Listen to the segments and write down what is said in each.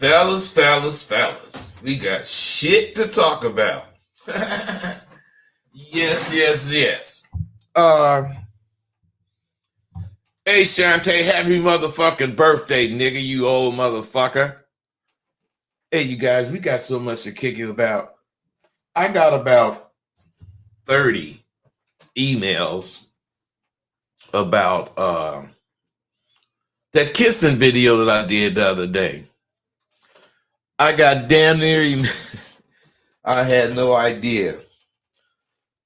Fellas, we got shit to talk about. Yes. Uh, hey, Shantae, happy motherfucking birthday, nigga, you old motherfucker. Hey, you guys, we got so much to kick it about. I got about 30 emails about that kissing video that I did the other day. I got damn near I had no idea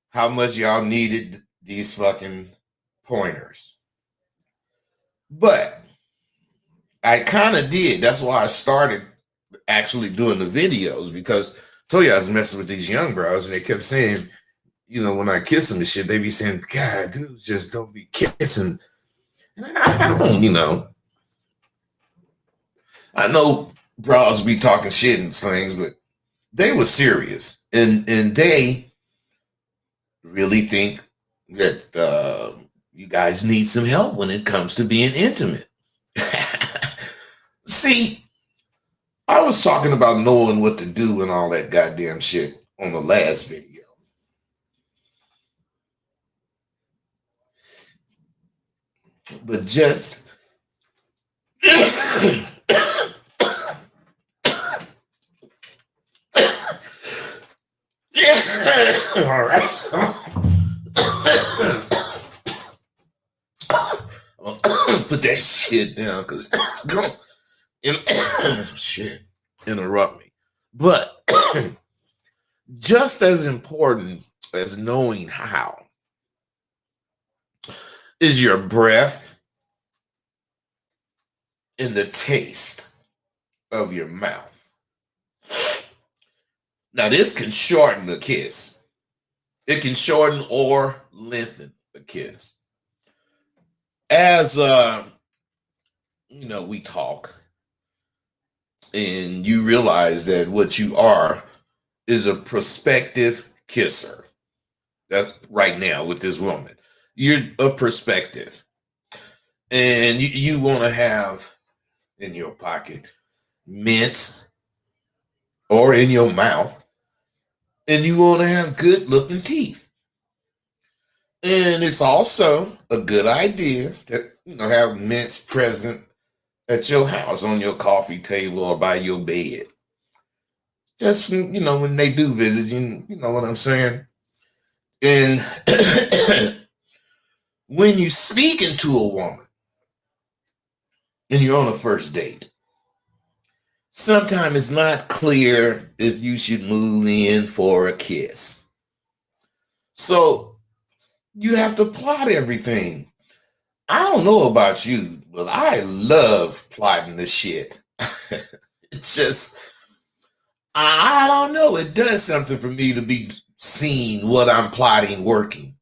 how much y'all needed these fucking pointers. But I kind of did. That's why I started actually doing the videos, because I told you I was messing with these young bros and they kept saying, you know, when I kiss them and shit, they be saying, God, dude, just don't be kissing. I don't, you know. I know bros be talking shit and things, but they were serious. And they really think that you guys need some help when it comes to being intimate. See, I was talking about knowing what to do and all that goddamn shit on the last video. But just all right. Put that shit down because it's going shit interrupt me. But just as important as knowing how is your breath and the taste of your mouth. Now, this can shorten the kiss. It can shorten or lengthen the kiss. As you know, we talk and you realize that what you are is a prospective kisser. That right now with this woman, you're a prospective, and you want to have in your pocket mints or in your mouth, and you want to have good looking teeth. And it's also a good idea to, you know, have mints present at your house, on your coffee table or by your bed. Just, you know, when they do visit you, you know what I'm saying? And when you speaking to a woman and you're on a first date, sometimes it's not clear if you should move in for a kiss. So you have to plot everything. I don't know about you, but I love plotting this shit. It's just, I don't know. It does something for me to be seeing what I'm plotting working.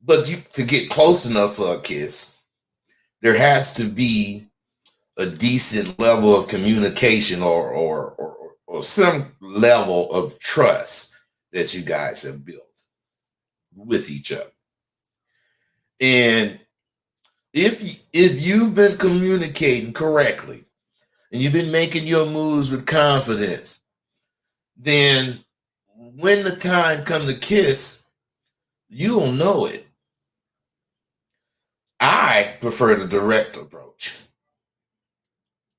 But to get close enough for a kiss, there has to be a decent level of communication or some level of trust that you guys have built with each other. And if you've been communicating correctly and you've been making your moves with confidence, then when the time comes to kiss, you'll know it. I prefer the direct approach.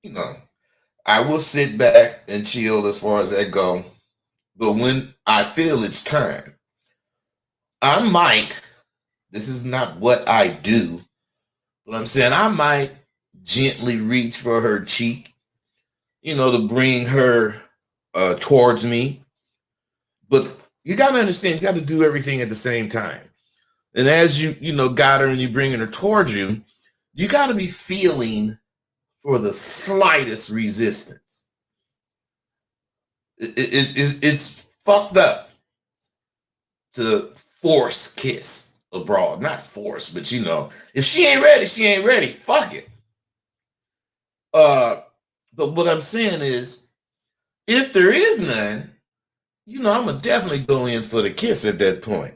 You know, I will sit back and chill as far as that go. But when I feel it's time, I might, this is not what I do, but I'm saying I might gently reach for her cheek, you know, to bring her towards me. But you got to understand, you got to do everything at the same time. And as you know, got her and you bringing her towards you, you got to be feeling for the slightest resistance. It's fucked up to force kiss abroad. Not force, but you know, if she ain't ready, she ain't ready. Fuck it. But what I'm saying is, if there is none, you know, I'm gonna definitely go in for the kiss at that point.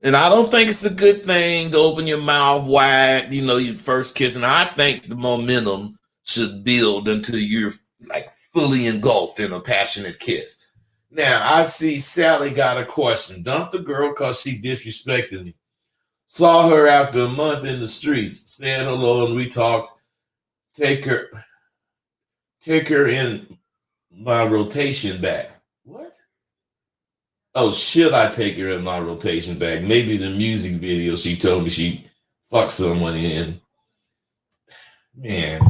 And I don't think it's a good thing to open your mouth wide, you know, your first kiss. And I think the momentum should build until you're like fully engulfed in a passionate kiss. Now, I see Sally got a question. Dumped the girl because she disrespected me. Saw her after a month in the streets. Said hello and we talked. Take her in my rotation back. What? Oh, should I take her in my rotation back? Maybe the music video she told me she fucked someone in. Man.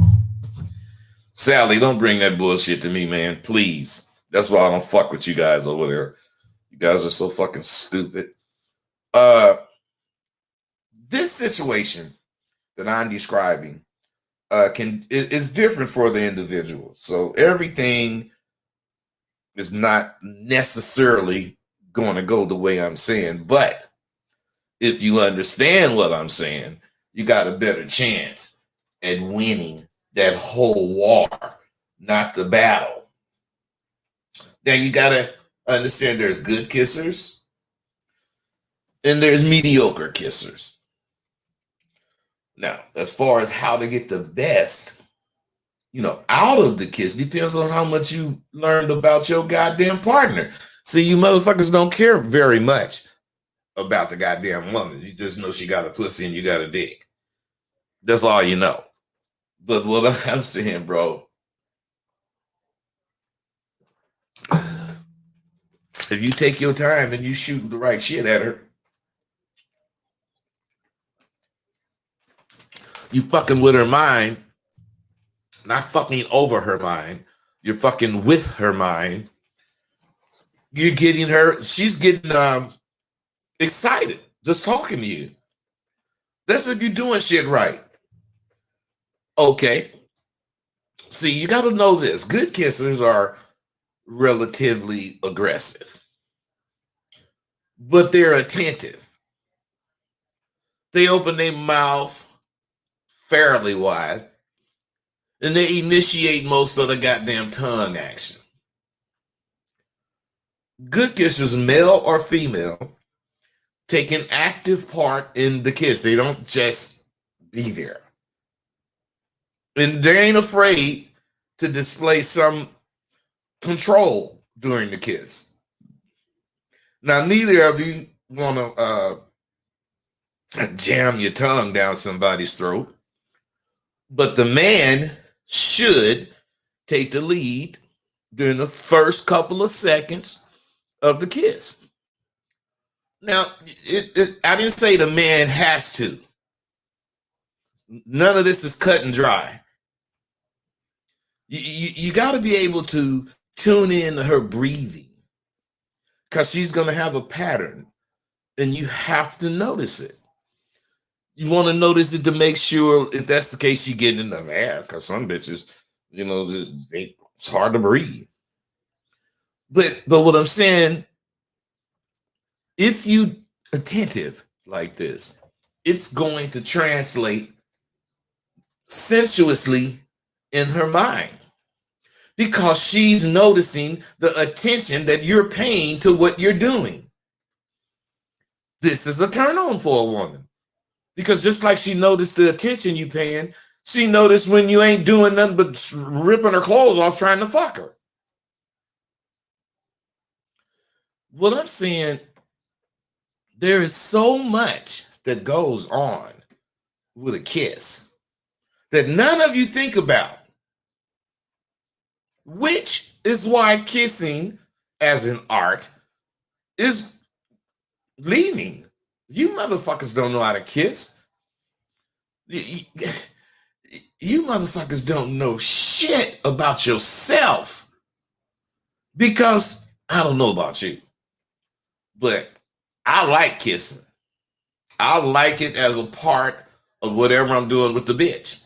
Sally, don't bring that bullshit to me, man. Please. That's why I don't fuck with you guys over there. You guys are so fucking stupid. This situation that I'm describing is different for the individual. So everything is not necessarily going to go the way I'm saying. But if you understand what I'm saying, you got a better chance at winning that whole war, not the battle. Now you got to understand there's good kissers and there's mediocre kissers. Now, as far as how to get the best, out of the kiss depends on how much you learned about your goddamn partner. See, you motherfuckers don't care very much about the goddamn woman. You just know she got a pussy and you got a dick. That's all you know. But what I'm saying, bro, if you take your time and you shoot the right shit at her, you fucking with her mind, not fucking over her mind. You're fucking with her mind. You're getting her, she's getting excited just talking to you. That's if you're doing shit right. Okay. See, you got to know this. Good kissers are relatively aggressive, but they're attentive. They open their mouth fairly wide, and they initiate most of the goddamn tongue action. Good kissers, male or female, take an active part in the kiss. They don't just be there. And they ain't afraid to display some control during the kiss. Now, neither of you want to jam your tongue down somebody's throat, but the man should take the lead during the first couple of seconds of the kiss. Now, I didn't say the man has to. None of this is cut and dry. You got to be able to tune in to her breathing because she's going to have a pattern and you have to notice it. You want to notice it to make sure if that's the case, she's getting enough air because some bitches, it's hard to breathe. But what I'm saying, if you attentive like this, it's going to translate sensuously in her mind because she's noticing the attention that you're paying to what you're doing. This is a turn on for a woman because just like she noticed the attention you paying, she noticed when you ain't doing nothing but ripping her clothes off trying to fuck her. What I'm saying, there is so much that goes on with a kiss that none of you think about, which is why kissing as an art is leaving. You motherfuckers don't know how to kiss. You motherfuckers don't know shit about yourself because I don't know about you, but I like kissing. I like it as a part of whatever I'm doing with the bitch.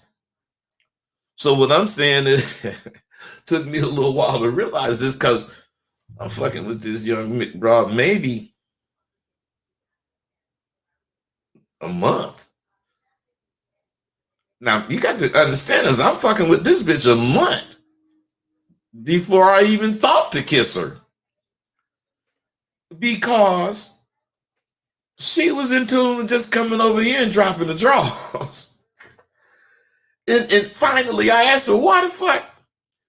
So what I'm saying is, took me a little while to realize this because I'm fucking with this young broad maybe a month. Now you got to understand this. I'm fucking with this bitch a month before I even thought to kiss her because she was in tune with just coming over here and dropping the draws. And finally, I asked her, why the fuck?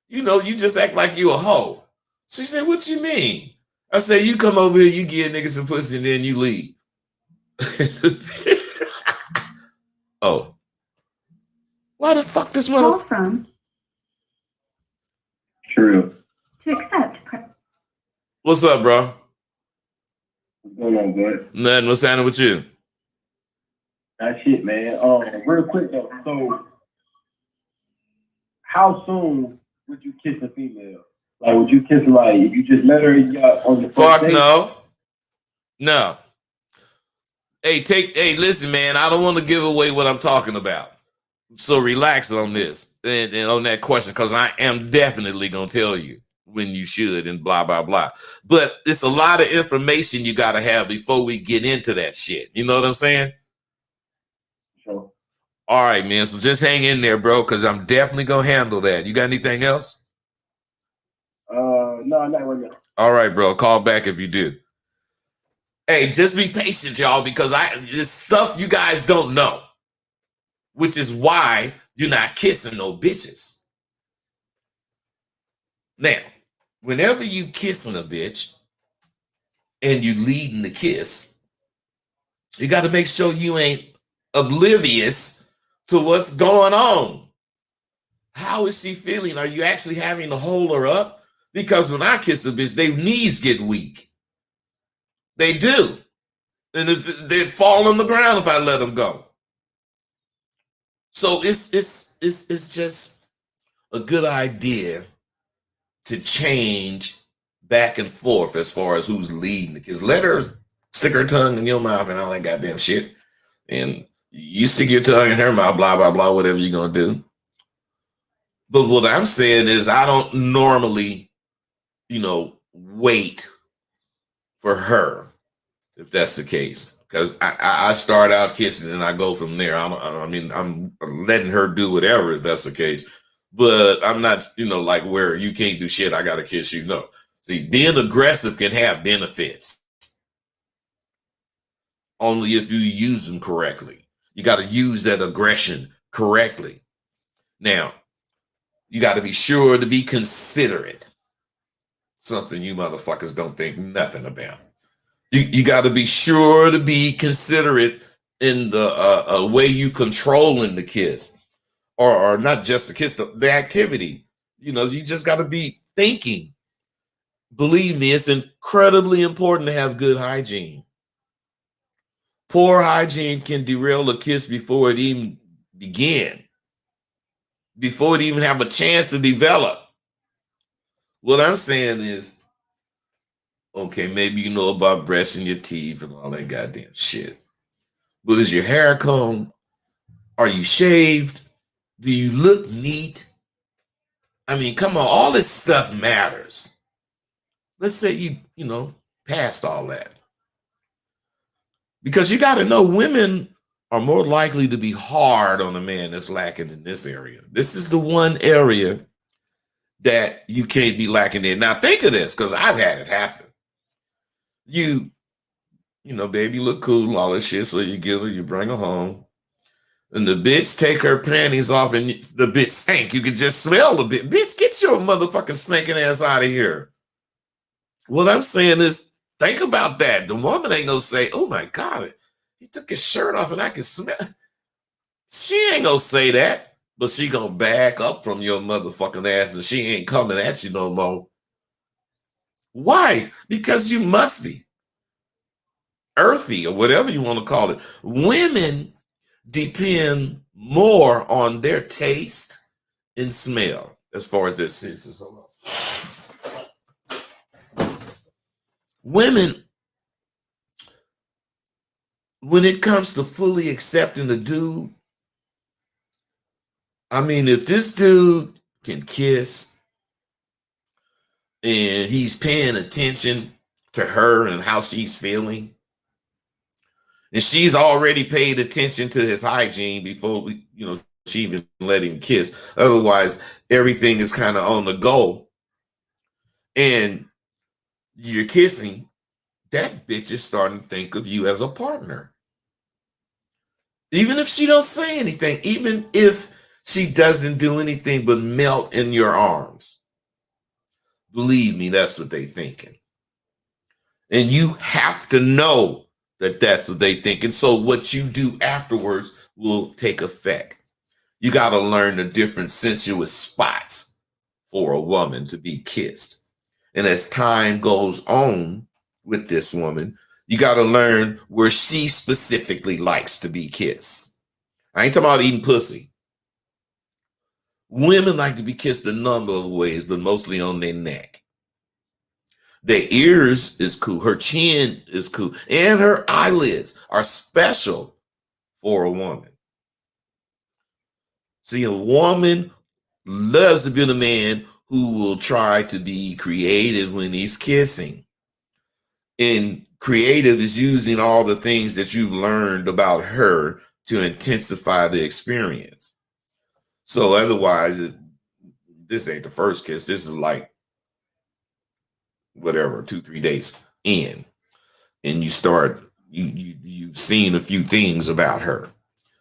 You know, you just act like you a hoe. She said, what you mean? I said, you come over here, you give niggas some pussy, and then you leave. Oh. Why the fuck this Call from True. to accept. What's up, bro? What's going on, bud? Nothing. What's happening with you? That shit, man. Real quick though. So, how soon would you kiss a female? Like, would you kiss her like if you just met her and you got on the first Fuck date? no. Hey, listen, man. I don't want to give away what I'm talking about. So relax on this and on that question, because I am definitely gonna tell you when you should and blah blah blah. But it's a lot of information you gotta have before we get into that shit. You know what I'm saying? Sure. All right, man. So just hang in there, bro, because I'm definitely gonna handle that. You got anything else? No, not right now. All right, bro. Call back if you do. Hey, just be patient, y'all, because there's stuff you guys don't know, which is why you're not kissing no bitches. Now, whenever you kissing a bitch and you leading the kiss, you got to make sure you ain't oblivious to what's going on. How is she feeling? Are you actually having to hold her up? Because when I kiss a bitch, their knees get weak. They do. And they fall on the ground if I let them go. So it's just a good idea to change back and forth as far as who's leading the kiss. Let her stick her tongue in your mouth and all that goddamn shit. And you stick your tongue in her mouth, blah, blah, blah, whatever you're going to do. But what I'm saying is I don't normally, wait for her, if that's the case. Because I start out kissing and I go from there. I'm letting her do whatever, if that's the case. But I'm not, like where you can't do shit, I got to kiss you. No. See, being aggressive can have benefits. Only if you use them correctly. You got to use that aggression correctly. Now, you got to be sure to be considerate. Something you motherfuckers don't think nothing about. You got to be sure to be considerate in the way you controlling the kiss, or not just the kiss, the activity. You just got to be thinking. Believe me, it's incredibly important to have good hygiene. Poor hygiene can derail a kiss before it even began, before it even have a chance to develop. What I'm saying is, okay, maybe you know about brushing your teeth and all that goddamn shit. But is your hair combed? Are you shaved? Do you look neat? I mean, come on, all this stuff matters. Let's say you passed all that. Because you got to know women are more likely to be hard on a man that's lacking in this area. This is the one area that you can't be lacking in. Now think of this, because I've had it happen. You baby, look cool, all this shit. So you get her, you bring her home. And the bitch take her panties off and the bitch stink. You can just smell the bitch. Bitch, get your motherfucking stinking ass out of here. What I'm saying is, think about that. The woman ain't gonna say, oh my God, he took his shirt off and I can smell. She ain't gonna say that, but she gonna back up from your motherfucking ass and she ain't coming at you no more. Why? Because you musty, earthy, or whatever you want to call it. Women depend more on their taste and smell as far as their senses. Women, when it comes to fully accepting the dude, I mean, if this dude can kiss and he's paying attention to her and how she's feeling, and she's already paid attention to his hygiene before she even let him kiss. Otherwise, everything is kind of on the go. And you're kissing, that bitch is starting to think of you as a partner. Even if she don't say anything, even if She doesn't do anything but melt in your arms. Believe me, that's what they thinking. And you have to know that that's what they thinking. So what you do afterwards will take effect. You got to learn the different sensuous spots for a woman to be kissed. And as time goes on with this woman, you got to learn where she specifically likes to be kissed. I ain't talking about eating pussy. Women like to be kissed a number of ways, but mostly on their neck. Their ears is cool. Her chin is cool. And her eyelids are special for a woman. See, a woman loves to be the man who will try to be creative when he's kissing. And creative is using all the things that you've learned about her to intensify the experience. So otherwise, this ain't the first kiss. This is like whatever, 2-3 days in, and you start you've seen a few things about her.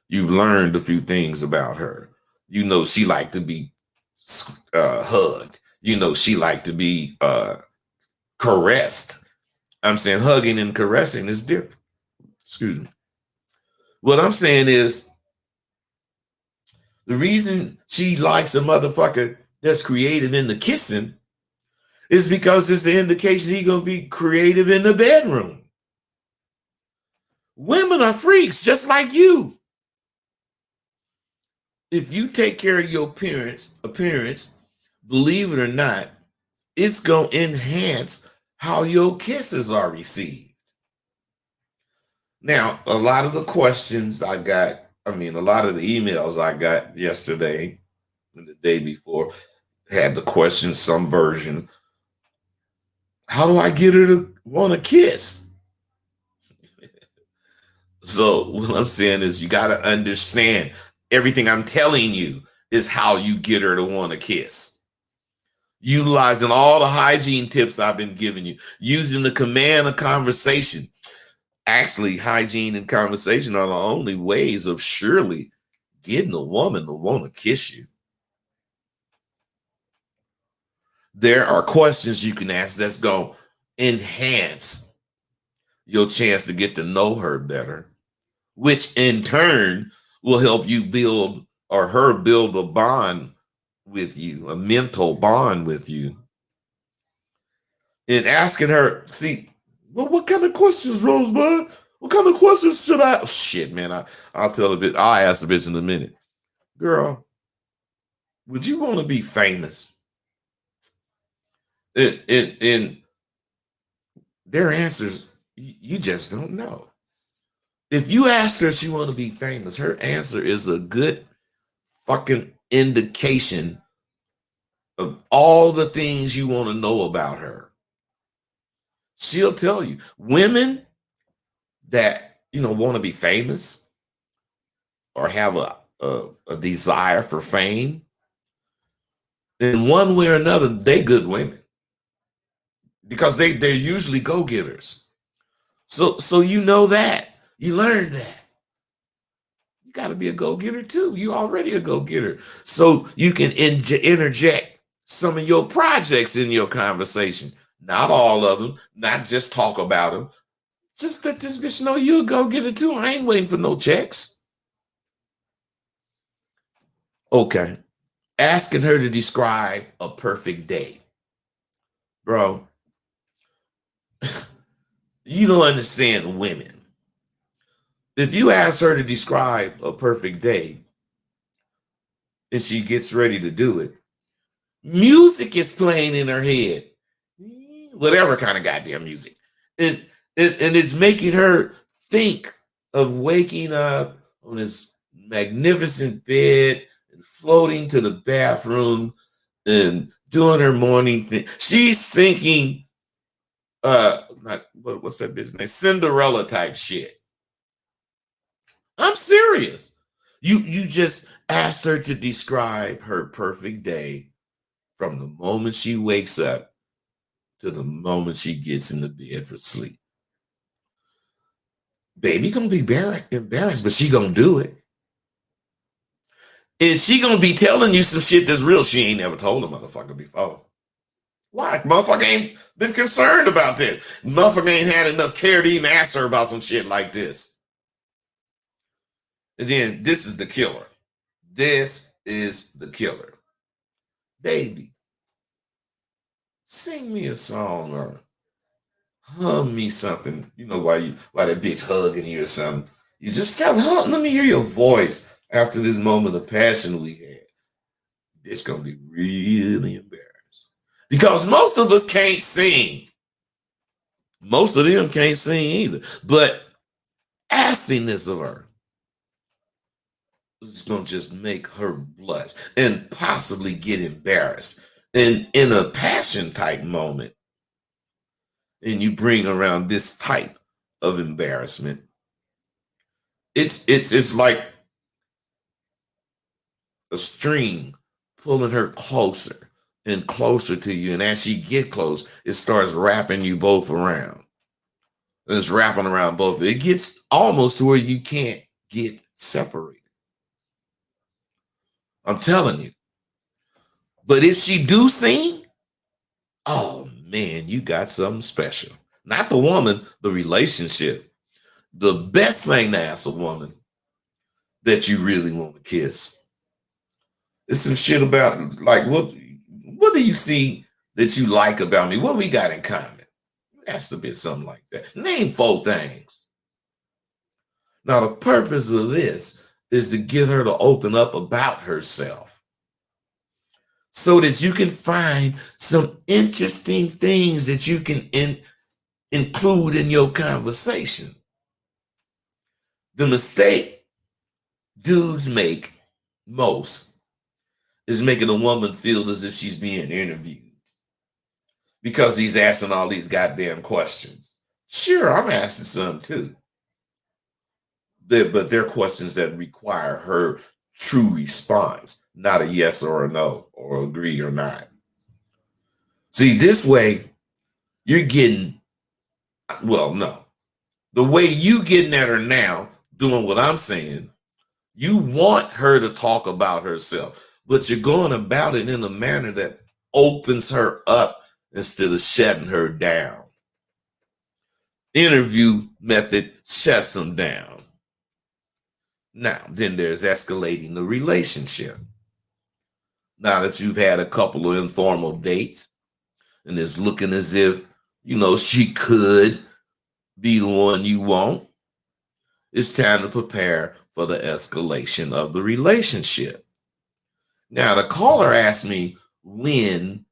You've learned a few things about her. You know she liked to be hugged. You know she liked to be caressed. I'm saying hugging and caressing is different. Excuse me. What I'm saying is the reason she likes a motherfucker that's creative in the kissing is because it's the indication he's going to be creative in the bedroom. Women are freaks just like you. If you take care of your appearance, believe it or not, it's going to enhance how your kisses are received. Now, a lot of the questions I got, a lot of the emails I got yesterday and the day before had the question, some version. How do I get her to want to kiss? So what I'm saying is you got to understand everything I'm telling you is how you get her to want to kiss. Utilizing all the hygiene tips I've been giving you, using the command of conversation. Actually, hygiene and conversation are the only ways of surely getting a woman to want to kiss you. There are questions you can ask that's going to enhance your chance to get to know her better, which in turn will help you build or her build a bond with you, a mental bond with you. And asking her, see, well, what kind of questions, Rosebud? What kind of questions should I? Oh, shit, man, I'll tell a bit. I'll ask the bitch in a minute. Girl, would you want to be famous? And their answers, you just don't know. If you asked her if she want to be famous, her answer is a good fucking indication of all the things you want to know about her. She'll tell you. Women that, want to be famous or have a desire for fame, in one way or another, they good women because they're usually go-getters. So you know that. You learned that. You got to be a go-getter too. You already a go-getter. So you can interject some of your projects in your conversation. Not all of them. Not just talk about them. Just let this bitch know you a go-getter too. I ain't waiting for no checks. Okay. Asking her to describe a perfect day. Bro, you don't understand women. If you ask her to describe a perfect day and she gets ready to do it, music is playing in her head, whatever kind of goddamn music. And it's making her think of waking up on this magnificent bed and floating to the bathroom and doing her morning thing. She's thinking, what's that business? Cinderella type shit. I'm serious. You just asked her to describe her perfect day from the moment she wakes up to the moment she gets in the bed for sleep. Baby gonna be embarrassed, but she gonna do it. And she gonna be telling you some shit that's real she ain't never told a motherfucker before. Why? Motherfucker ain't been concerned about this. Motherfucker ain't had enough care to even ask her about some shit like this. And then this is the killer. This is the killer. Baby, sing me a song or hum me something. You know why that bitch hugging you or something. You just tell her, let me hear your voice after this moment of passion we had. It's gonna be really embarrassed. Because most of us can't sing. Most of them can't sing either. But asking this of her is gonna just make her blush and possibly get embarrassed. And in a passion type moment, and you bring around this type of embarrassment, it's like a string pulling her closer and closer to you. And as she get close, it starts wrapping you both around. And it's wrapping around both. It gets almost to where you can't get separated. I'm telling you. But if she do sing, oh man, you got something special. Not the woman, the relationship. The best thing to ask a woman that you really want to kiss is some shit about, like, what do you see that you like about me? What we got in common? Ask a bit something like that. Name 4 things. Now, the purpose of this is to get her to open up about herself so that you can find some interesting things that you can include in your conversation. The mistake dudes make most is making a woman feel as if she's being interviewed because he's asking all these goddamn questions. Sure, I'm asking some too. But they're questions that require her true response, not a yes or a no, or agree or not. See, this way, you're getting, well, no. The way you getting at her now, doing what I'm saying, you want her to talk about herself, but you're going about it in a manner that opens her up instead of shutting her down. Interview method shuts them down. Now, then there's escalating the relationship. Now that you've had a couple of informal dates and it's looking as if, she could be the one you want, it's time to prepare for the escalation of the relationship. Now, the caller asked me when,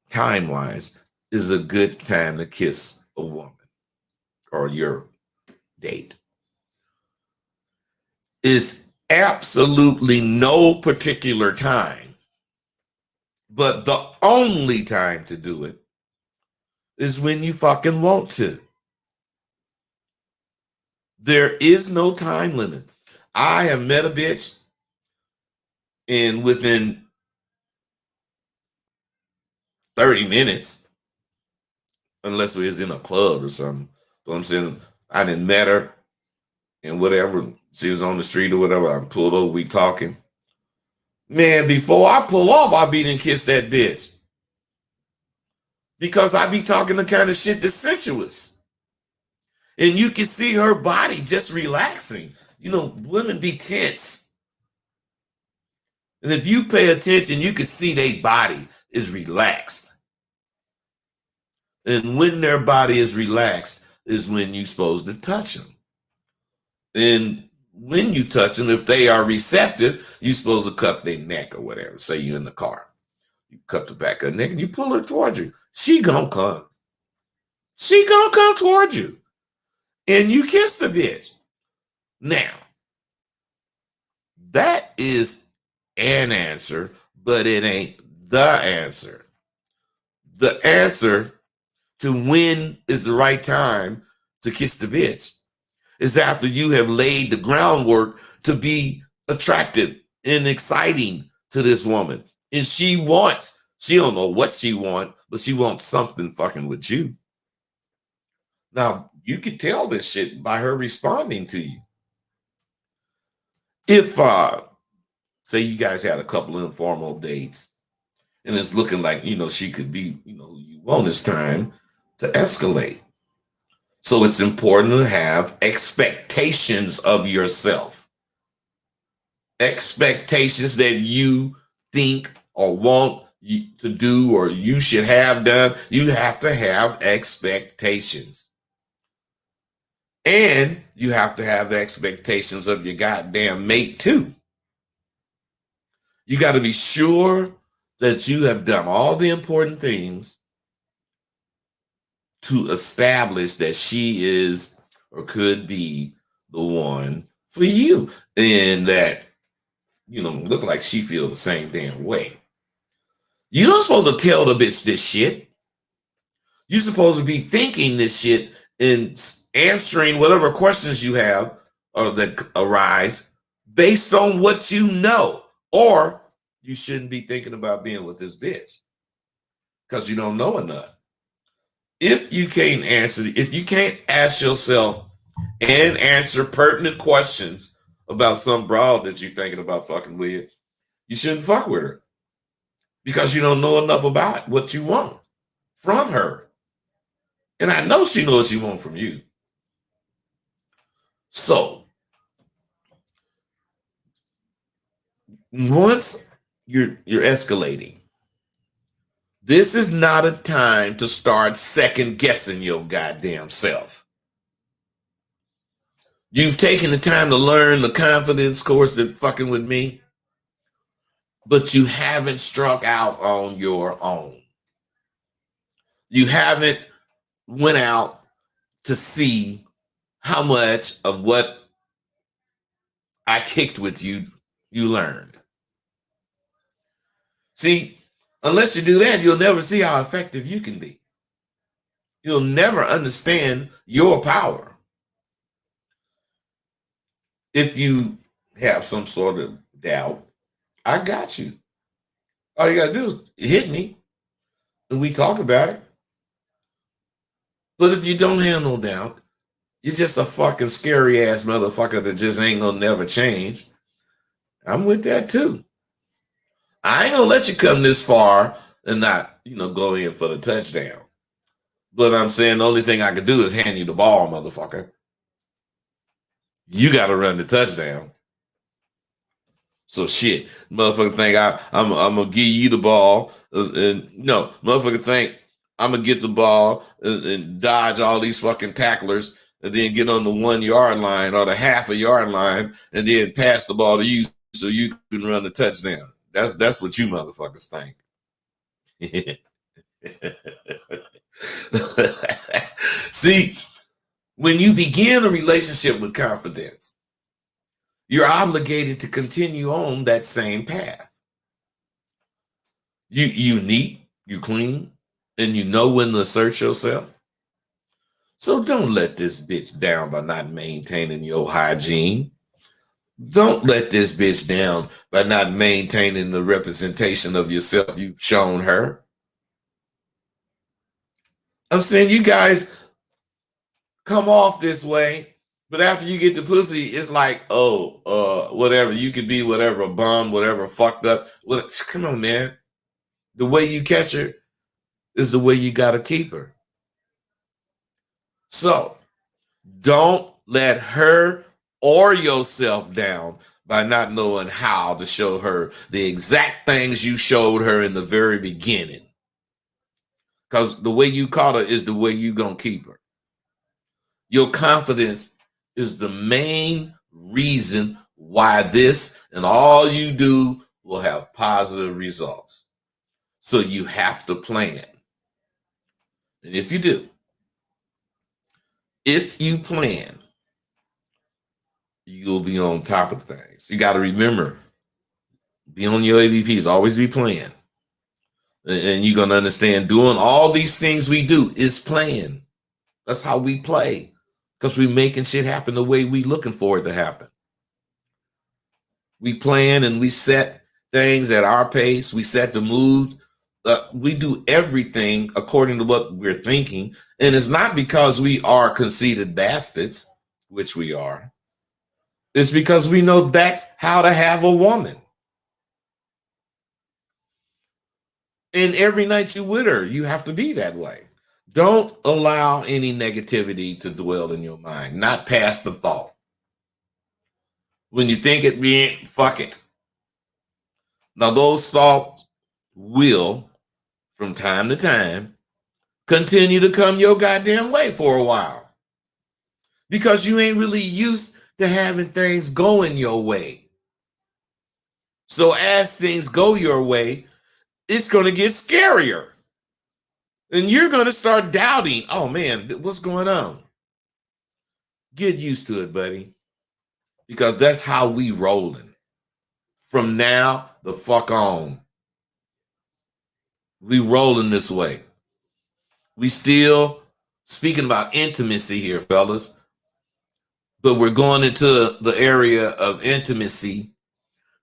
time-wise, is a good time to kiss a woman or your date. It's absolutely no particular time, but the only time to do it is when you fucking want to. There is no time limit. I have met a bitch and within 30 minutes, unless we was in a club or something, but I'm saying I didn't met her and whatever, she was on the street or whatever, I pulled over, we talking. Man, before I pull off, I beat and kiss that bitch. Because I be talking the kind of shit that's sensuous. And you can see her body just relaxing. Women be tense. And if you pay attention, you can see their body is relaxed. And when their body is relaxed is when you're supposed to touch them. And when you touch them, if they are receptive, you're supposed to cup their neck or whatever. Say you're in the car. You cup the back of her neck and you pull her towards you. She gonna come. She gonna come towards you. And you kiss the bitch. Now, that is an answer, but it ain't the answer. The answer to when is the right time to kiss the bitch is after you have laid the groundwork to be attractive and exciting to this woman. And she don't know what she wants, but she wants something fucking with you. Now, you can tell this shit by her responding to you. If say you guys had a couple of informal dates, and it's looking like, she could be, who you want. It's time to escalate. So it's important to have expectations of yourself, expectations that you think or want to do or you should have done. You have to have expectations. And you have to have the expectations of your goddamn mate too. You got to be sure that you have done all the important things to establish that she is or could be the one for you, and that, look like she feels the same damn way. You're not supposed to tell the bitch this shit. You're supposed to be thinking this shit and answering whatever questions you have or that arise based on what you know. Or you shouldn't be thinking about being with this bitch because you don't know enough. If you can't ask yourself and answer pertinent questions about some broad that you're thinking about fucking with, you shouldn't fuck with her because you don't know enough about what you want from her. And I know she knows what she wants from you. So once you're escalating, this is not a time to start second guessing your goddamn self. You've taken the time to learn the confidence course that fucking with me, but you haven't struck out on your own. You haven't went out to see how much of what I kicked with you learned. See, unless you do that, you'll never see how effective you can be. You'll never understand your power. If you have some sort of doubt, I got you. All you gotta do is hit me and we talk about it. But if you don't have no doubt, you're just a fucking scary ass motherfucker that just ain't gonna never change. I'm with that too. I ain't gonna let you come this far and not, go in for the touchdown. But I'm saying the only thing I could do is hand you the ball, motherfucker. You got to run the touchdown. So shit, motherfucker think I'm gonna give you the ball, and no, motherfucker think I'm gonna get the ball and dodge all these fucking tacklers, and then get on the 1 yard line or the half a yard line, and then pass the ball to you so you can run the touchdown. That's what you motherfuckers think. See, when you begin a relationship with confidence, you're obligated to continue on that same path. You neat, you clean, and you know when to assert yourself. So don't let this bitch down by not maintaining your hygiene. Don't let this bitch down by not maintaining the representation of yourself you've shown her. I'm saying you guys come off this way, but after you get the pussy, it's like, whatever. You could be whatever, bum, whatever, fucked up. Well, come on, man. The way you catch her is the way you got to keep her. So don't let her or yourself down by not knowing how to show her the exact things you showed her in the very beginning. Because the way you caught her is the way you're going to keep her. Your confidence is the main reason why this and all you do will have positive results. So you have to plan. And if you do, if you plan, you'll be on top of things. You got to remember, be on your ABPs, always be playing. And you're going to understand doing all these things we do is playing. That's how we play. Because we're making shit happen the way we looking for it to happen. We plan and we set things at our pace. We set the mood. We do everything according to what we're thinking. And it's not because we are conceited bastards, which we are. It's because we know that's how to have a woman. And every night you with her, you have to be that way. Don't allow any negativity to dwell in your mind, not past the thought. When you think it being, fuck it. Now, those thoughts will, from time to time, continue to come your goddamn way for a while. Because you ain't really used to having things going your way. So as things go your way, it's going to get scarier. And you're going to start doubting, oh man, what's going on? Get used to it, buddy. Because that's how we rolling. From now the fuck on. We rolling this way. We still speaking about intimacy here, fellas. But we're going into the area of intimacy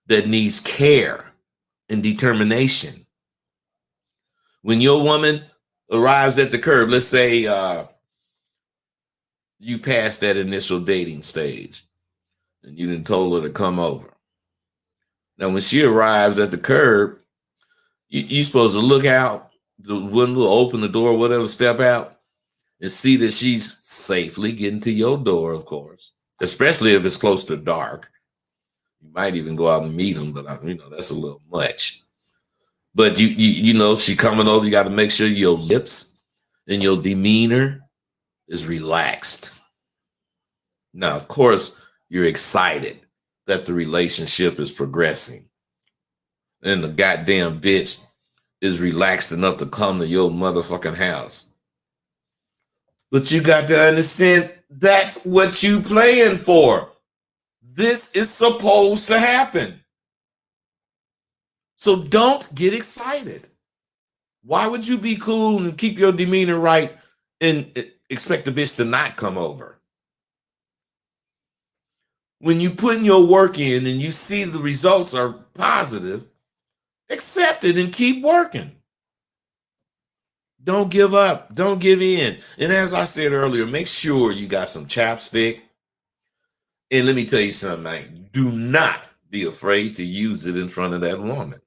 that needs care and determination. When your woman arrives at the curb, let's say you passed that initial dating stage and you done told her to come over. Now, when she arrives at the curb, you're supposed to look out the window, open the door, whatever, step out and see that she's safely getting to your door, of course, especially if it's close to dark. You might even go out and meet them, but that's a little much. But you know, she coming over, you got to make sure your lips and your demeanor is relaxed. Now, of course, you're excited that the relationship is progressing. And the goddamn bitch is relaxed enough to come to your motherfucking house. But you got to understand, that's what you playing for. This is supposed to happen. So don't get excited. Why would you be cool and keep your demeanor right and expect the bitch to not come over? When you put in your work in and you see the results are positive, accept it and keep working. Don't give up. Don't give in. And as I said earlier, make sure you got some chapstick. And let me tell you something, man. Do not be afraid to use it in front of that woman.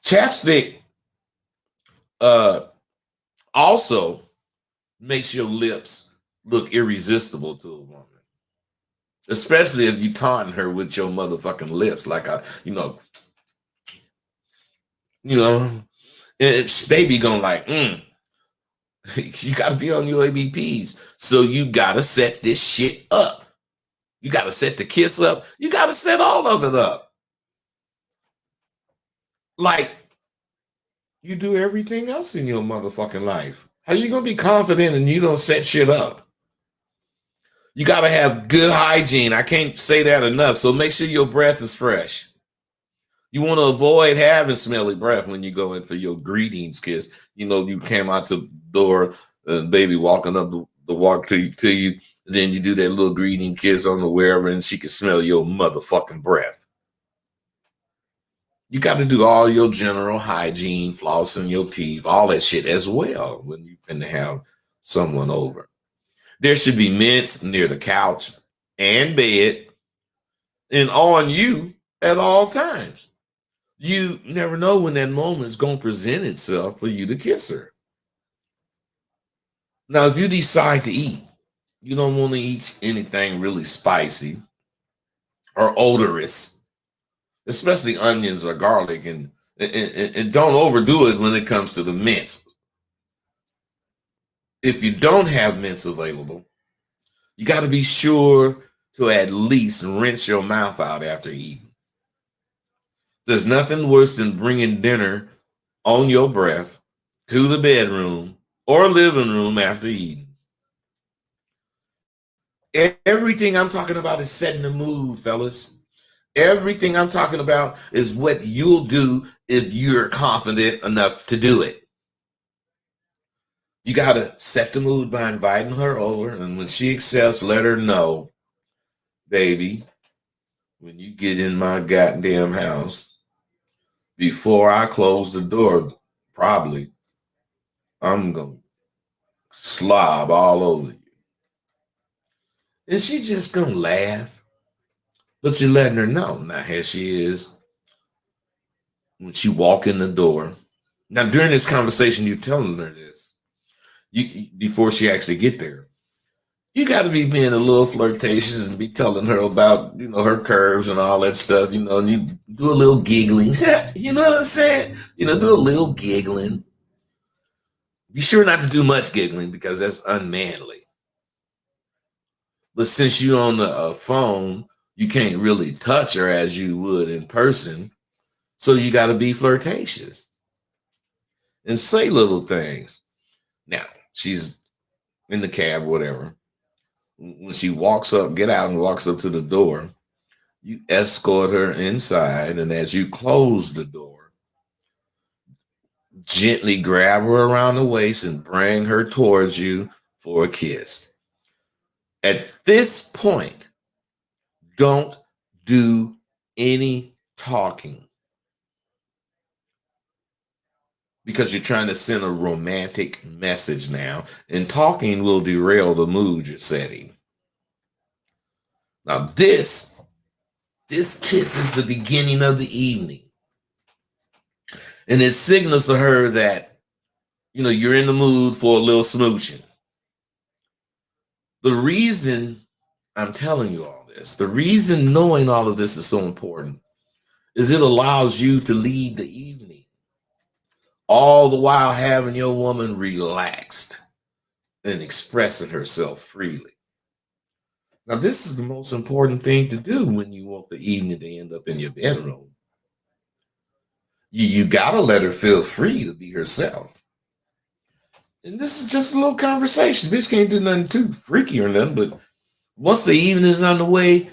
Chapstick also makes your lips look irresistible to a woman. Especially if you taunting her with your motherfucking lips, like it's baby gonna like, you gotta be on your ABPs. So you gotta set this shit up. You gotta set the kiss up. You gotta set all of it up. Like you do everything else in your motherfucking life. How you gonna be confident and you don't set shit up? You gotta have good hygiene. I can't say that enough. So make sure your breath is fresh. You want to avoid having smelly breath when you go in for your greetings kiss. You know, you came out the door, baby walking up the walk to you. Then you do that little greeting kiss on the wherever, and she can smell your motherfucking breath. You got to do all your general hygiene, flossing your teeth, all that shit as well when you finna have someone over. There should be mints near the couch and bed and on you at all times. You never know when that moment is going to present itself for you to kiss her. Now, if you decide to eat, you don't want to eat anything really spicy or odorous, especially onions or garlic, and don't overdo it when it comes to the mints. If you don't have mints available, you got to be sure to at least rinse your mouth out after eating. There's nothing worse than bringing dinner on your breath to the bedroom or living room after eating. Everything I'm talking about is setting the mood, fellas. Everything I'm talking about is what you'll do if you're confident enough to do it. You got to set the mood by inviting her over, and when she accepts, let her know, baby, when you get in my goddamn house, before I close the door, probably, I'm going to slob all over you. And she's just going to laugh. But you're letting her know. Now, here she is. when she walk in the door. Now, during this conversation, you're telling her this. Before she actually get there, you got to be being a little flirtatious and be telling her about, her curves and all that stuff, and you do a little giggling. You know what I'm saying? Do a little giggling. Be sure not to do much giggling because that's unmanly. But since you're on the phone, you can't really touch her as you would in person. So you got to be flirtatious and say little things. Now, she's in the cab, whatever. When she walks up, get out and walks up to the door, you escort her inside. And as you close the door, gently grab her around the waist and bring her towards you for a kiss. At this point, don't do any talking because you're trying to send a romantic message now, and talking will derail the mood you're setting. Now, this kiss is the beginning of the evening, and it signals to her that, you're in the mood for a little smooching. The reason I'm telling you all this, the reason knowing all of this is so important, is it allows you to lead the evening, all the while having your woman relaxed and expressing herself freely. Now, this is the most important thing to do when you want the evening to end up in your bedroom. You got to let her feel free to be herself. And this is just a little conversation. Bitch can't do nothing too freaky or nothing, but once the evening is on the way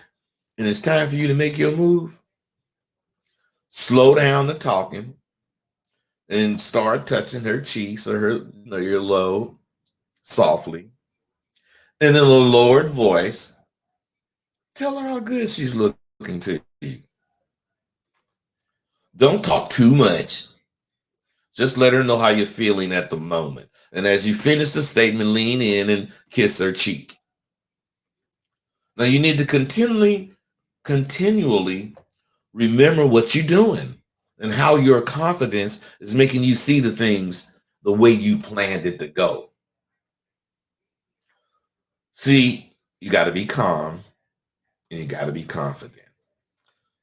and it's time for you to make your move, slow down the talking and start touching her cheeks or her earlobe softly. And in a lowered voice, tell her how good she's looking to you. Don't talk too much. Just let her know how you're feeling at the moment. And as you finish the statement, lean in and kiss her cheek. Now you need to continually remember what you're doing and how your confidence is making you see the things the way you planned it to go. See, you got to be calm and you got to be confident.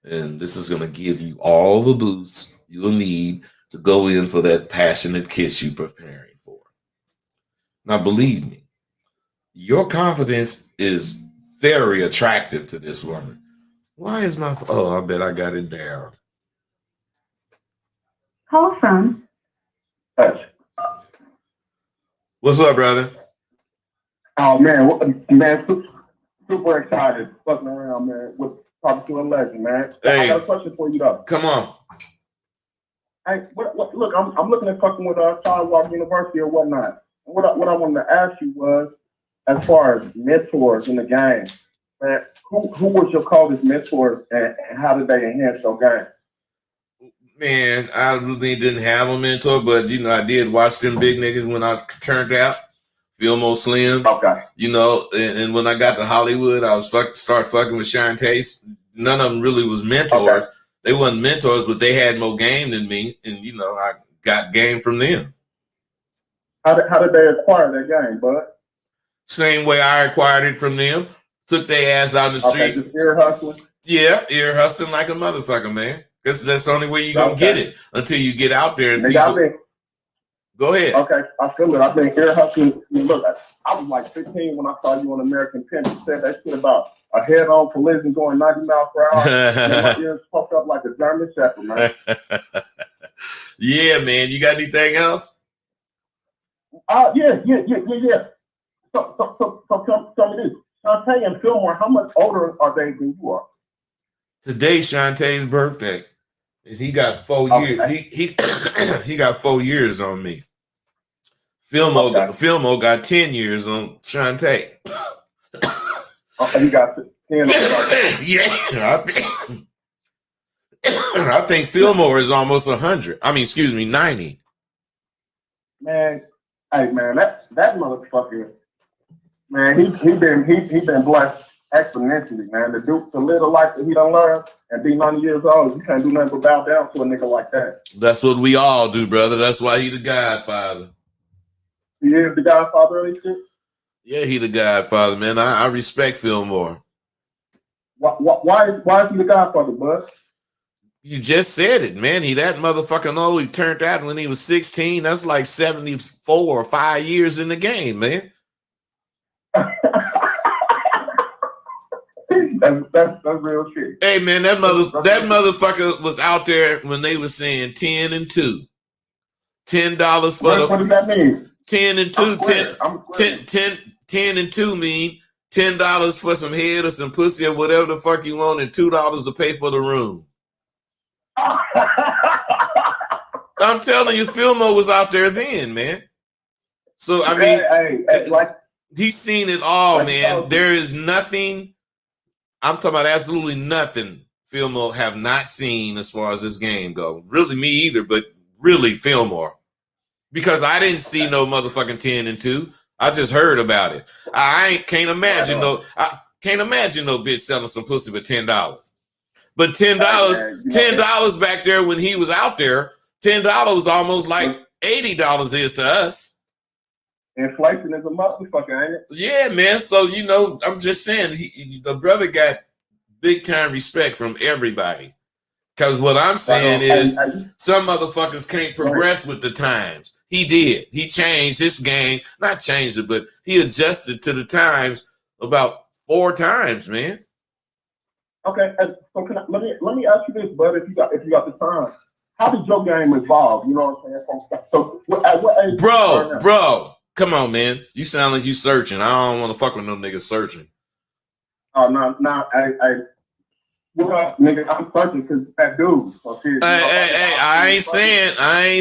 And this is going to give you all the boosts you'll need to go in for that passionate kiss you're preparing for. Now, believe me, your confidence is very attractive to this woman. Why is my... I bet I got it down. Call from... What's up, brother? Oh, man, super excited. Fucking around, man. With talking to a legend, man. Hey. I got a question for you, though. Come on. Hey, look, I'm looking at fucking with Sidewalk University or whatnot. What I wanted to ask you was, as far as mentors in the game, man, who was your coldest mentor and how did they enhance your game? Man, I really didn't have a mentor, but I did watch them big niggas when I was turned out. Filmo Slim. Okay. And when I got to Hollywood, I was start fucking with Shantae. None of them really was mentors. Okay. They wasn't mentors, but they had more game than me, and I got game from them. How did they acquire that game, bud? Same way I acquired it from them. Took their ass out in the street. Just ear hustling? Yeah, ear hustling like a motherfucker, man. That's the only way you're going to get it until you get out there. And go ahead. Okay, I feel it. I've been ear hustling. Look, I was like 15 when I saw you on American Pimp. You said that shit about a head-on collision going 90 miles per hour. My ears popped up like a German Shepherd, man. Yeah, man. You got anything else? Yeah. So tell me this. Shantae and Fillmore, how much older are they than you are? Today's Shantae's birthday. He got 4 years. He got 4 years on me. Filmo got 10 years on Shantae. Okay, you got 10. Yeah, I think Fillmore is almost 100. 90. Man, hey man, that motherfucker, man, he been blessed. exponentially, man. To live the life that he done learned and be 90 years old, you can't do nothing but bow down to a nigga like that. That's what we all do, brother. That's why he the Godfather. He is the Godfather of this shit? Yeah, he the Godfather, man. I respect Fillmore. Why is he the Godfather, bud? You just said it, man. He that motherfucking old. He turned out when he was 16. That's like 74 or 5 years in the game, man. That's real shit. Hey, man, that motherfucker was out there when they were saying 10 and 2. $10 for what does that mean? 10 and 2. 10 and 2 mean $10 for some head or some pussy or whatever the fuck you want, and $2 to pay for the room. I'm telling you, Fillmore was out there then, man. So I mean, like he's seen it all, like man. There is nothing. I'm talking about absolutely nothing Fillmore have not seen as far as this game go. Really, me either, but really Fillmore, because I didn't see no motherfucking 10 and 2. I just heard about it. I can't imagine no bitch selling some pussy for $10. But $10 back there when he was out there, $10 was almost like $80 is to us. Inflation is a motherfucker, ain't it? Yeah, man. So I'm just saying, the brother got big time respect from everybody. Because what I'm saying is, some motherfuckers can't progress with the times. He did. He changed his game, not changed it, but he adjusted to the times about 4 times, man. Okay, so let me ask you this, bud. If you got the time, how did your game evolve? You know what I'm saying? So at what age? Bro, come on, man. You sound like you searching. I don't want to fuck with no niggas searching. Oh no, nigga, I'm searching because that dude. So hey, I ain't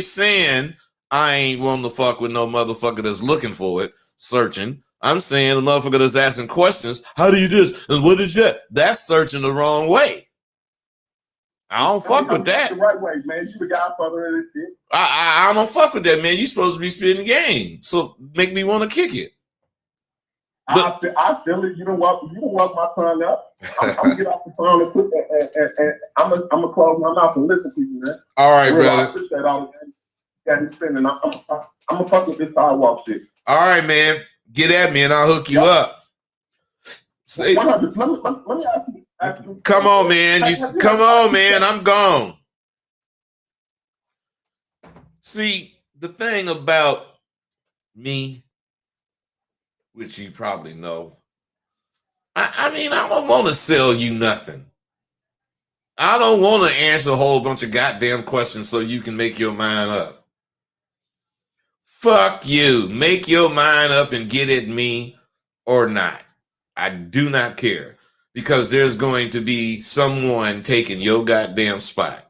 saying I ain't wanting to fuck with no motherfucker that's looking for it, searching. I'm saying the motherfucker that's asking questions. How do you this? And what is that? That's searching the wrong way. I don't fuck with that. The right way, man. You the Godfather of this shit. I don't fuck with that, man. You supposed to be spitting game, so make me want to kick it. But I feel it. You don't walk my tongue up. I'm gonna get off the phone and put and I'm gonna close my mouth and listen to you, man. All right, brother. I appreciate all that he's spending. I'm gonna fuck with this sidewalk shit. All right, man. Get at me and I'll hook you up. Say, let me ask you. Come on, man. Come on, man. I'm gone. See, the thing about me, which you probably know, I mean, I don't want to sell you nothing. I don't want to answer a whole bunch of goddamn questions so you can make your mind up. Fuck you. Make your mind up and get at me or not. I do not care, because there's going to be someone taking your goddamn spot,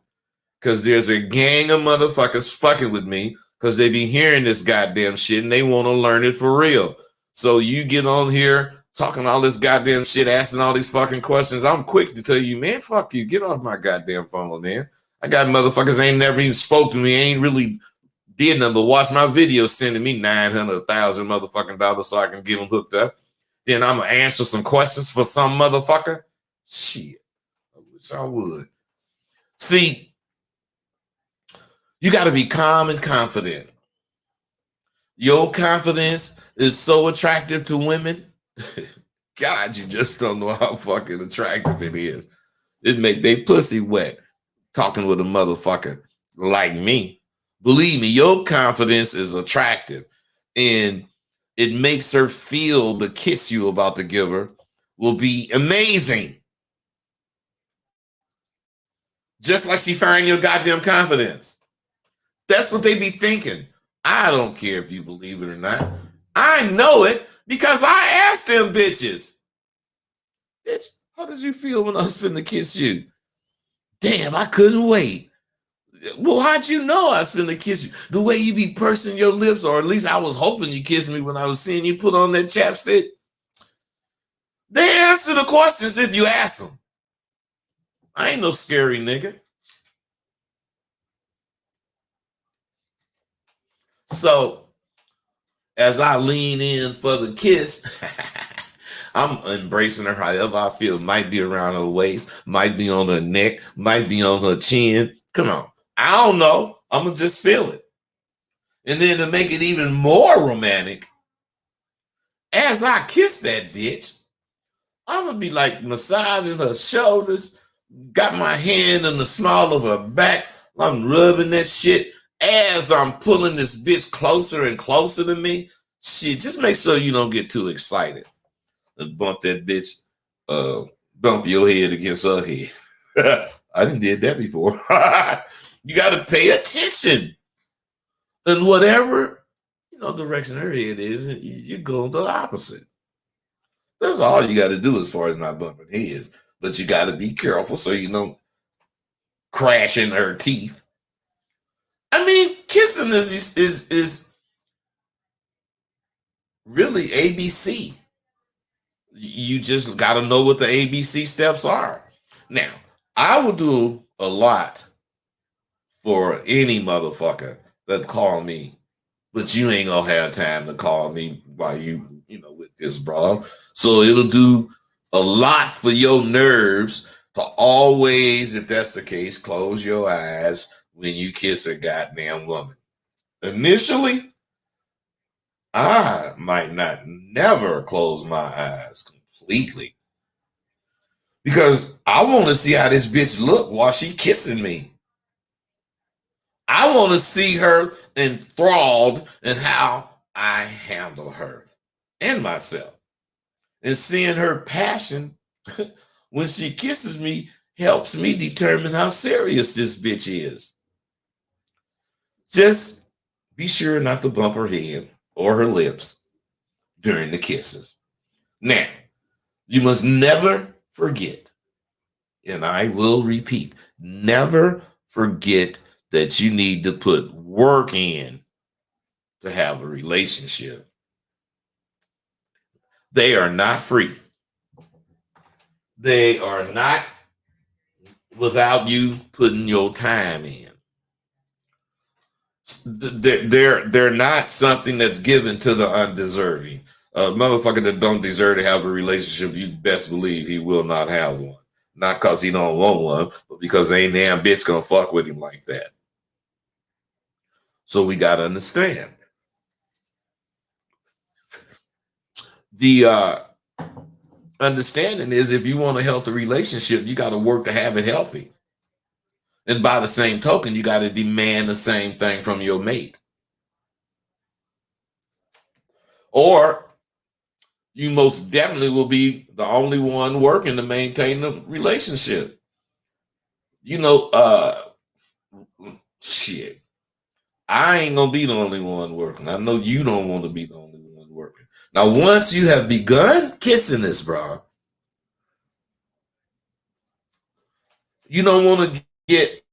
because there's a gang of motherfuckers fucking with me because they be hearing this goddamn shit and they want to learn it for real. So you get on here talking all this goddamn shit, asking all these fucking questions. I'm quick to tell you, man, fuck you. Get off my goddamn phone, man. I got motherfuckers ain't never even spoke to me, ain't really did nothing but watch my videos, sending me $900,000 motherfucking dollars so I can get them hooked up. Then I'm gonna answer some questions for some motherfucker. Shit, I wish I would. See, you got to be calm and confident. Your confidence is so attractive to women. God, you just don't know how fucking attractive it is. It make they pussy wet talking with a motherfucker like me. Believe me, your confidence is attractive, and it makes her feel the kiss you about to give her will be amazing. Just like she find your goddamn confidence. That's what they be thinking. I don't care if you believe it or not. I know it because I asked them bitches. Bitch, how did you feel when I was finna kiss you? Damn, I couldn't wait. Well, how'd you know I was finna kiss you? The way you be pursing your lips, or at least I was hoping you kissed me when I was seeing you put on that chapstick. They answer the questions if you ask them. I ain't no scary nigga. So, as I lean in for the kiss, I'm embracing her however I feel. Might be around her waist, might be on her neck, might be on her chin. Come on. I don't know. I'm going to just feel it. And then to make it even more romantic, as I kiss that bitch, I'm going to be like massaging her shoulders, got my hand in the small of her back. I'm rubbing that shit as I'm pulling this bitch closer and closer to me. Shit, just make sure you don't get too excited and bump that bitch, bump your head against her head. I didn't did that before. You got to pay attention. And whatever, direction her head is, you go the opposite. That's all you got to do as far as not bumping heads. But you got to be careful so you don't crash in her teeth. I mean, kissing is really ABC. You just got to know what the ABC steps are. Now, I will do a lot for any motherfucker that call me, but you ain't gonna have time to call me while you with this bra. So it'll do a lot for your nerves to always, if that's the case, close your eyes when you kiss a goddamn woman. Initially, I might not never close my eyes completely because I want to see how this bitch look while she kissing me. I want to see her enthralled in how I handle her and myself. And seeing her passion when she kisses me helps me determine how serious this bitch is. Just be sure not to bump her head or her lips during the kisses. Now, you must never forget, and I will repeat, never forget that you need to put work in to have a relationship. They are not free. They are not without you putting your time in. They're not something that's given to the undeserving. A motherfucker that don't deserve to have a relationship, you best believe he will not have one. Not because he don't want one, but because ain't damn bitch gonna fuck with him like that. So we gotta understand. The understanding is if you want a healthy relationship, you got to work to have it healthy. And by the same token, you got to demand the same thing from your mate. Or you most definitely will be the only one working to maintain the relationship. Shit. I ain't gonna be the only one working. I know you don't want to be the only one working. Now, once you have begun kissing this bra, you don't want to get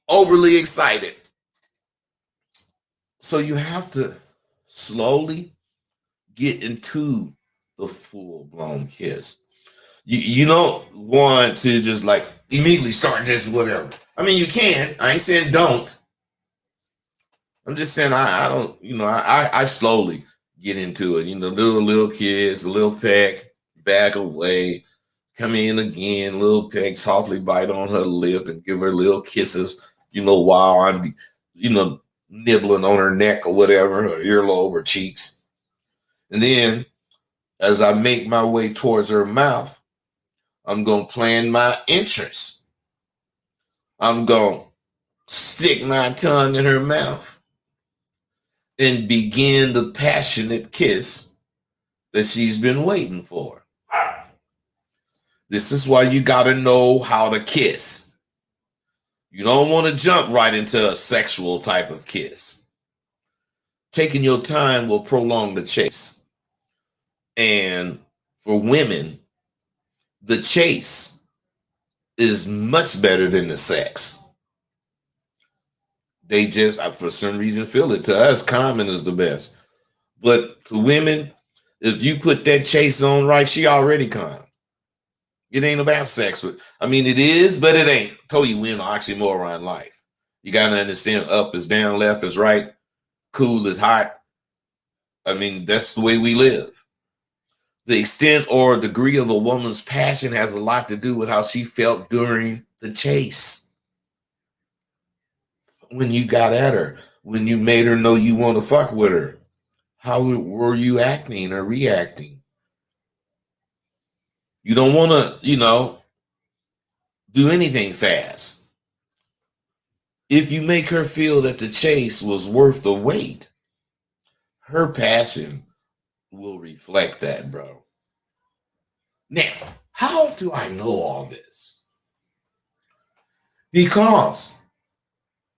overly excited. So you have to slowly get into the full-blown kiss. You don't want to just like immediately start just whatever. I mean, you can. I ain't saying don't. I'm just saying I don't, I slowly get into it. Do a little kiss, a little peck, back away, come in again, little peck, softly bite on her lip and give her little kisses, while I'm, nibbling on her neck or whatever, her earlobe or cheeks. And then as I make my way towards her mouth, I'm going to plan my entrance. I'm going to stick my tongue in her mouth and begin the passionate kiss that she's been waiting for. This is why you got to know how to kiss. You don't want to jump right into a sexual type of kiss. Taking your time will prolong the chase. And for women, the chase is much better than the sex. They just, for some reason, feel it. To us, common is the best. But to women, if you put that chase on right, she already come. It ain't about sex. It is, but it ain't. I told you win oxymoron life. You got to understand up is down, left is right, cool is hot. That's the way we live. The extent or degree of a woman's passion has a lot to do with how she felt during the chase. When you got at her, when you made her know you want to fuck with her, how were you acting or reacting? You don't want to, do anything fast. If you make her feel that the chase was worth the wait, her passion will reflect that, bro. Now, how do I know all this? Because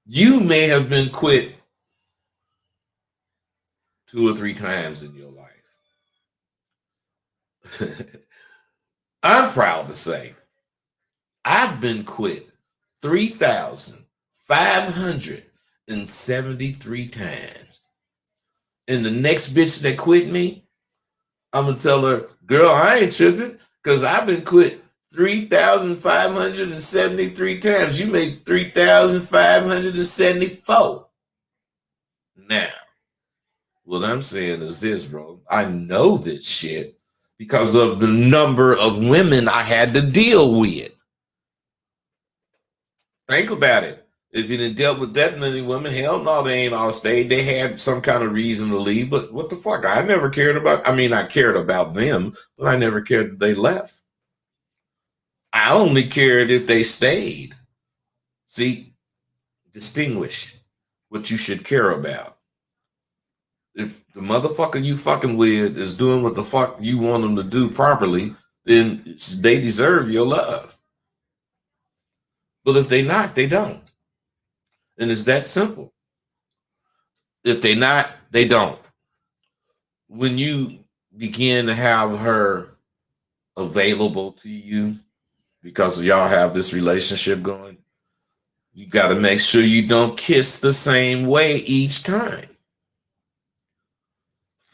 you may have been quit 2 or 3 times in your life. I'm proud to say I've been quit 3,573 times. And the next bitch that quit me, I'm going to tell her, girl, I ain't tripping because I've been quit 3,573 times. You make 3,574. Now, what I'm saying is this, bro. I know this shit because of the number of women I had to deal with. Think about it. If you didn't deal with that many women, hell no, they ain't all stayed. They had some kind of reason to leave, but what the fuck? I never cared about, I cared about them, but I never cared that they left. I only cared if they stayed. See, distinguish what you should care about. If the motherfucker you fucking with is doing what the fuck you want them to do properly, then they deserve your love. But if they not, they don't. And it's that simple. If they not, they don't. When you begin to have her available to you because y'all have this relationship going, you got to make sure you don't kiss the same way each time.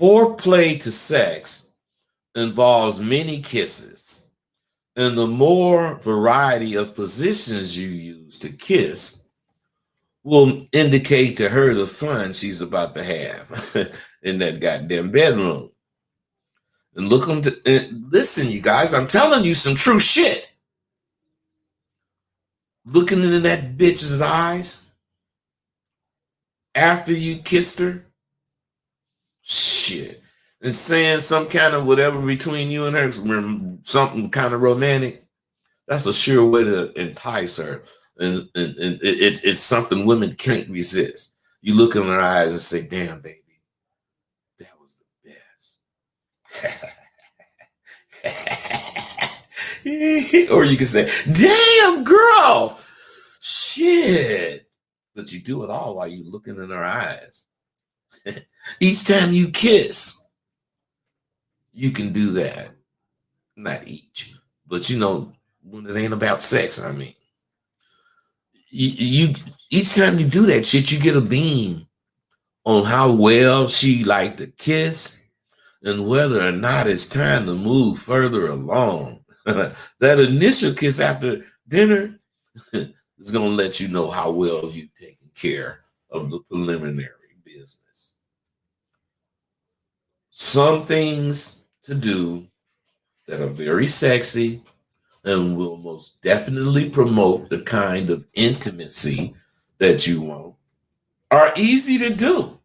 Foreplay to sex involves many kisses, and the more variety of positions you use to kiss will indicate to her the fun she's about to have in that goddamn bedroom. And listen, you guys, I'm telling you some true shit. Looking into that bitch's eyes after you kissed her, shit, and saying some kind of whatever between you and her, something kind of romantic, that's a sure way to entice her. And it's something women can't resist. You look in her eyes and say, damn, baby, that was the best. Or you can say, damn, girl, shit. But you do it all while you're looking in her eyes. Each time you kiss, you can do that. Not each, but when it ain't about sex, you each time you do that shit, you get a beam on how well she liked to kiss and whether or not it's time to move further along. That initial kiss after dinner is going to let you know how well you've taken care of the preliminary business. Some things to do that are very sexy and will most definitely promote the kind of intimacy that you want are easy to do,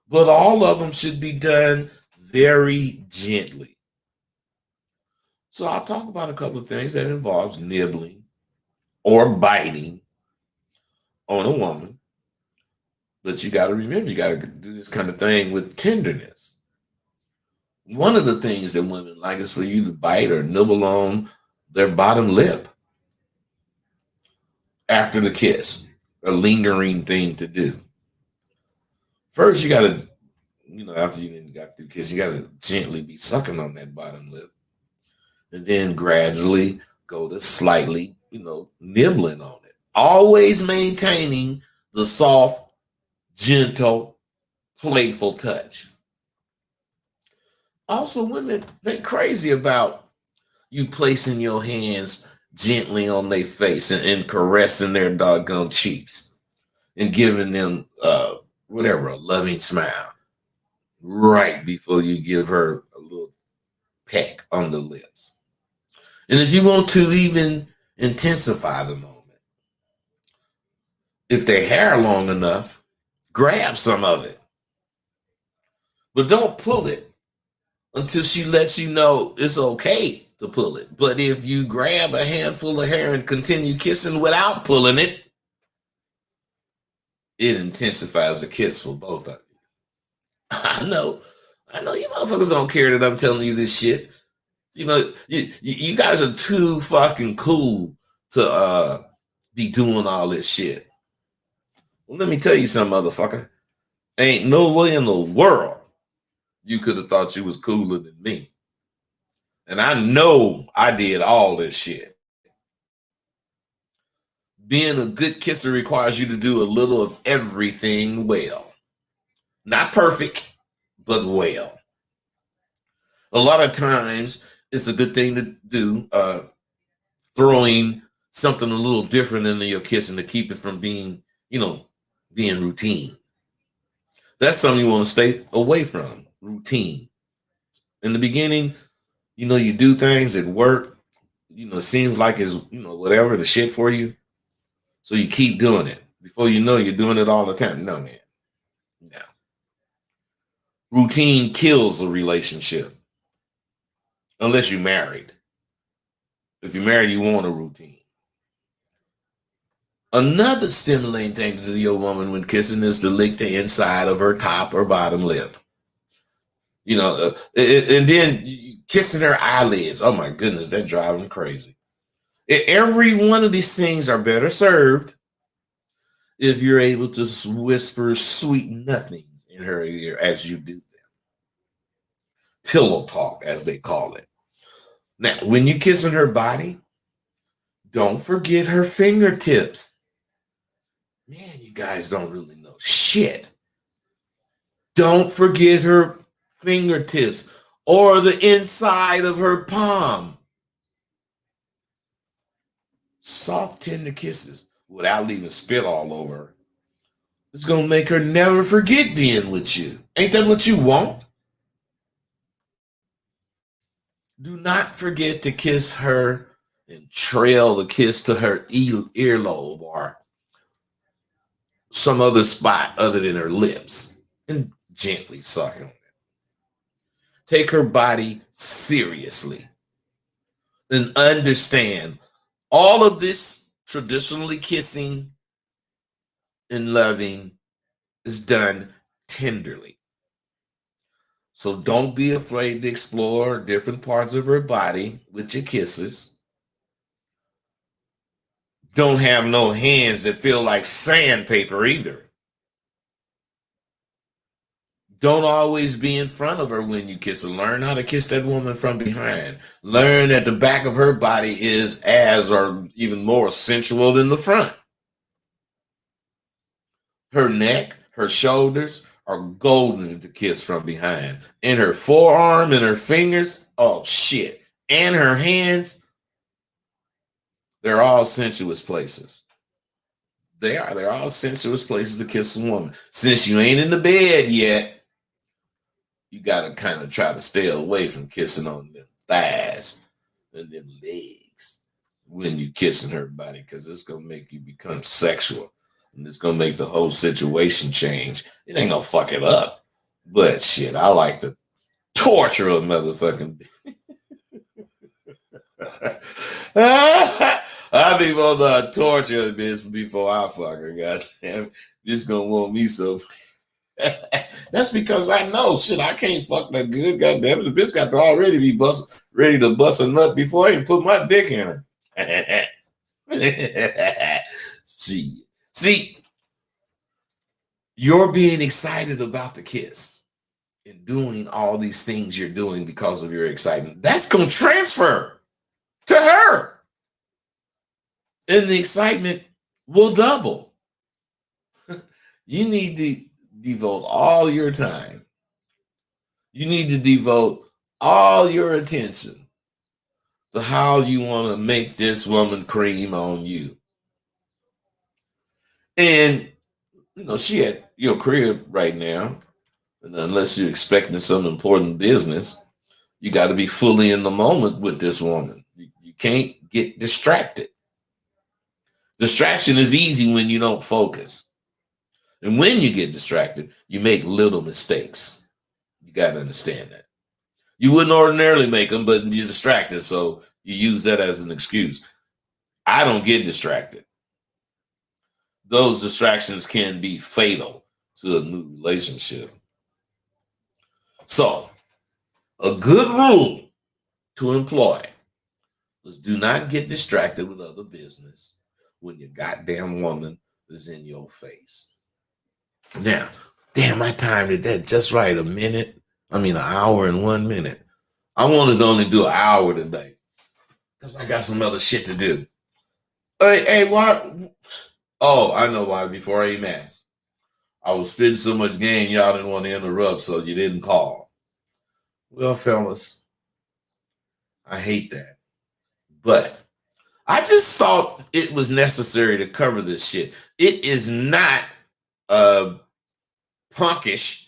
but all of them should be done very gently. So I'll talk about a couple of things that involves nibbling or biting on a woman, but you got to remember, you got to do this kind of thing with tenderness. One of the things that women like is for you to bite or nibble on their bottom lip after the kiss, a lingering thing to do. First, you got to, after you got through kiss, you got to gently be sucking on that bottom lip. And then gradually go to slightly, nibbling on it. Always maintaining the soft, gentle, playful touch. Also, women, they're crazy about you placing your hands gently on their face and caressing their doggone cheeks and giving them a loving smile right before you give her a little peck on the lips. And if you want to even intensify the moment, if their hair long enough, grab some of it. But don't pull it until she lets you know it's okay to pull it. But if you grab a handful of hair and continue kissing without pulling it, it intensifies the kiss for both of you. I know you motherfuckers don't care that I'm telling you this shit. You know, you guys are too fucking cool to be doing all this shit. Well, let me tell you something, motherfucker. Ain't no way in the world you could have thought you was cooler than me. And I know I did all this shit. Being a good kisser requires you to do a little of everything well. Not perfect, but well. A lot of times, it's a good thing to do, throwing something a little different into your kissing to keep it from being, being routine. That's something you want to stay away from, routine. In the beginning, you do things at work, it seems like it's, whatever the shit for you. So you keep doing it. Before you know, you're doing it all the time. No, man. No. Routine kills a relationship. Unless you're married. If you're married, you want a routine. Another stimulating thing to your woman when kissing is to lick the inside of her top or bottom lip. And then kissing her eyelids. Oh my goodness, that drives them crazy. Every one of these things are better served if you're able to whisper sweet nothings in her ear as you do them. Pillow talk, as they call it. Now, when you're kissing her body, don't forget her fingertips. Man, you guys don't really know shit. Don't forget her fingertips or the inside of her palm. Soft, tender kisses without leaving spit all over her. It's going to make her never forget being with you. Ain't that what you want? Do not forget to kiss her and trail the kiss to her earlobe or some other spot other than her lips and gently suck on it. Take her body seriously and understand all of this traditionally kissing and loving is done tenderly. So don't be afraid to explore different parts of her body with your kisses. Don't have no hands that feel like sandpaper either. Don't always be in front of her when you kiss her. Learn how to kiss that woman from behind. Learn that the back of her body is as or even more sensual than the front. Her neck, her shoulders are golden to kiss from behind. And her forearm and her fingers, oh shit. And her hands, they're all sensuous places. They're all sensuous places to kiss a woman. Since you ain't in the bed yet, you got to kind of try to stay away from kissing on them thighs and them legs when you kissing her body, because it's going to make you become sexual. And it's going to make the whole situation change. It ain't going to fuck it up. But shit, I like to torture a motherfucking I be want to torture a bitch before I fuck her, goddamn. Just going to want me so... That's because I know shit. I can't fuck that good. Goddamn, the bitch got to already be ready to bust a nut before I even put my dick in her. See, you're being excited about the kiss and doing all these things you're doing because of your excitement. That's gonna transfer to her, and the excitement will double. You need to devote all your time. You need to devote all your attention to how you want to make this woman cream on you. And, she at your crib right now, and unless you're expecting some important business, You got to be fully in the moment with this woman. You can't get distracted. Distraction is easy when you don't focus. And when you get distracted, you make little mistakes. You got to understand that. You wouldn't ordinarily make them, but you're distracted, so you use that as an excuse. I don't get distracted. Those distractions can be fatal to a new relationship. So, a good rule to employ is do not get distracted with other business when your goddamn woman is in your face. Now, damn, I timed it that just right. An hour and 1 minute. I wanted to only do an hour today because I got some other shit to do. Hey, what? Oh, I know why. Before I even asked, I was spitting so much game, y'all didn't want to interrupt, so you didn't call. Well, fellas, I hate that. But I just thought it was necessary to cover this shit. It is not punkish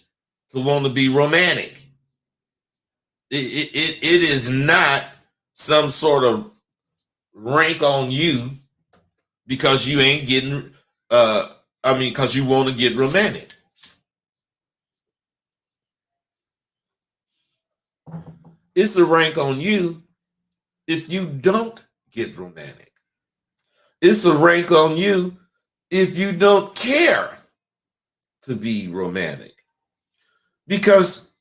to want to be romantic. It is not some sort of rank on you because you ain't getting, because you want to get romantic. It's a rank on you if you don't get romantic. It's a rank on you if you don't care to be romantic. Because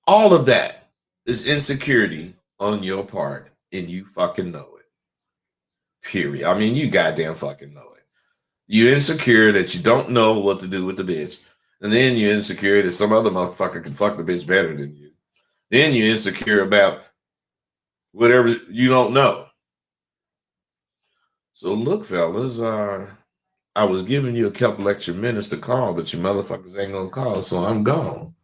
all of that is insecurity on your part, and you fucking know it. Period. You goddamn fucking know it. You're insecure that you don't know what to do with the bitch. And then you're insecure that some other motherfucker can fuck the bitch better than you. Then you're insecure about whatever you don't know. So look, fellas, I was giving you a couple extra minutes to call, but you motherfuckers ain't gonna call, so I'm gone.